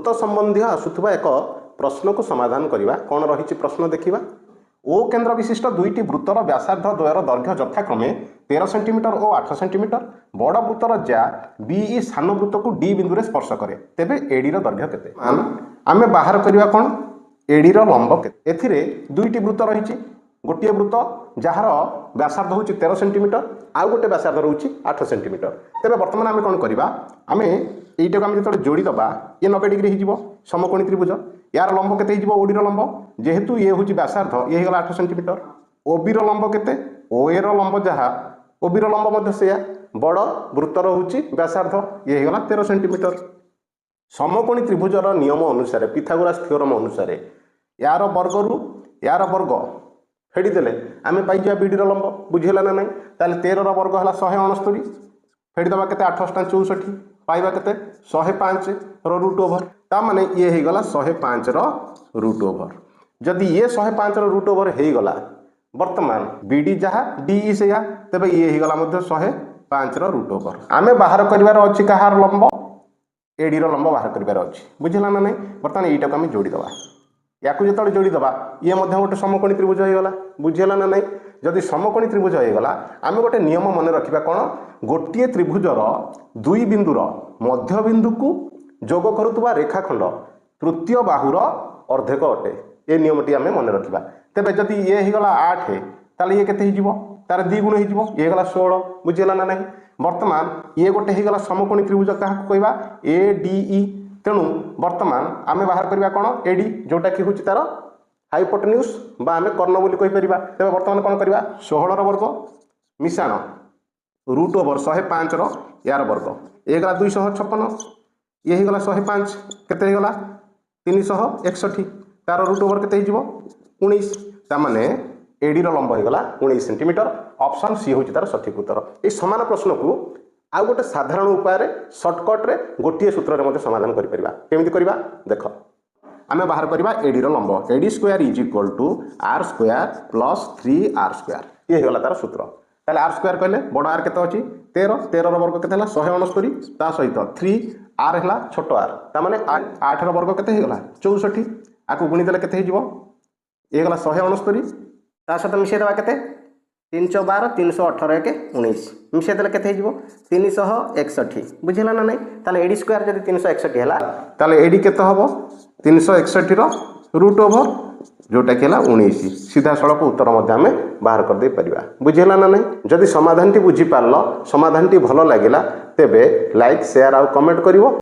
वृत्त संबंधी आसुवा एक प्रश्न को समाधान करवा। कौन रही प्रश्न देखा। ओ केन्द्र विशिष्ट दुईटी वृत्तर व्यासार्ध द्वयर दैर्घ्य यथाक्रमे 13 सेंटीमीटर और 8 सेंटीमीटर। बड़ वृत्तर ज्या बीई सान वृत्त को डी बिंदु में स्पर्श करे तेबे एडी दैर्घ्य केते। आमे बाहर करवा कौन एडी लंब केते। एथिरे दुईटी वृत्त रही। गोटे वृत्त जार व्यासार्ध हूँ 13 सेंटीमीटर आउ गोटे व्यासार्ध रोचे 8 सेंटीमीटर। तेज बर्तमान आम कौन करवा आम यहीटा को जो जोड़ीदबा ये 90 डिग्री हो समकोणी त्रिभुज। यार लंब केते हो ओडी लंब जेहेतु ये हूँ व्यासार्ध ये होगा 8 सेंटीमीटर। ओबी लंब केते ओ ए लंब जहाँ ओबी लंब से बड़ वृत्तर हूँ व्यासार्ध ये होगा 13 सेंटीमीटर। समकोणी त्रिभुजर नियम अनुसार पिथागोरास थ्योरम अनुसार यार वर्ग रु यार वर्ग फेड़ीदेले आम पाइजा बीडी लंब बुझेगा ना ना। ताले 13 वर्ग है 169 फेड़ीदबा के 8 64 पाइबा के 105 रूट ओभर ताने ये होगला 105 रूट ओभर। जदि ये 105 रूट ओभर होगला बर्तमान बीडी जहाँ डी से तेज ये होगला 105 रूट ओभर। आम बाहर करार अच्छी कहार लंब एडी लंब बाहर करार अच्छी बुझेगा ना ना। बर्तमान यहीटा को आम जोड़ीदबा या जो जोड़ीदबा ये गोटे समकोणी त्रिभुज होगा बुझेगा ना ना। जदि समकोणी त्रिभुज होगा आम गोटे नियम मन रखा कौन गोटे त्रिभुजर दुई बिंदुर मध्य बिंदु को जोग करुवा रेखाखंड तृतीय बाहुर अर्धेक अटे। ये नियमटी आम मन रखा। तेज जदि ये होगा 8 ताले ये केते हो तार 2 गुण हो ये होगा 16 बुझेगा ना ना। बर्तमान ये गोटे होगा समकोणी त्रिभुज क्या कहवा ए डी ई। तेणु बर्तमान आम बाहर करवा कौन एडी जोटा कि हूँ तार हाइपोटेन्यूज बा आम कर्ण बोली कहीपर। तेज बर्तमान कौन करवा 16 वर्ग मिशाण रूट ओभर 105 यार वर्ग ये गला 256 ये होगा 105 केते होगा 361 तार रूट ओभर केते हो 19 ताने एडी लंब होगा 19 सेंटीमीटर। ऑप्शन सी हूँ तार सठिक उत्तर। ये समान प्रश्न को आउ गोटे साधारण उपाय सर्टकट्रे गोटे सूत्र में समाधान करें करवा देख। आम बाहर करवा एडी लंब AD square is equal to r square plus 3r square ये होगा तार सूत्र। ताले आर स्क्वायर कहले बड़ आर केते अच्छी 13 वर्ग केते 169 ता सहित 3r है छोट आर ताने 8 वर्ग केते होगा 64 आपको गुणीदेले केते हो ये होगा 169 ता सहित मिसेदेवा केते 312 318 1 19 मिसेदेले केते हो 361 बुझेगा ना ना। ताले एडी स्क्वायर जब 361 है ताले एडी केते हम 361 रूट ओभर जोटा कि 19 सीधा सड़क उत्तर आम बाहर करदे पारिबा बुझेगा ना ना। जदि समाधान टी बुझी पारल समाधान टी भल लगिला तेबे लाइक शेयर आउ कमेंट करिवो।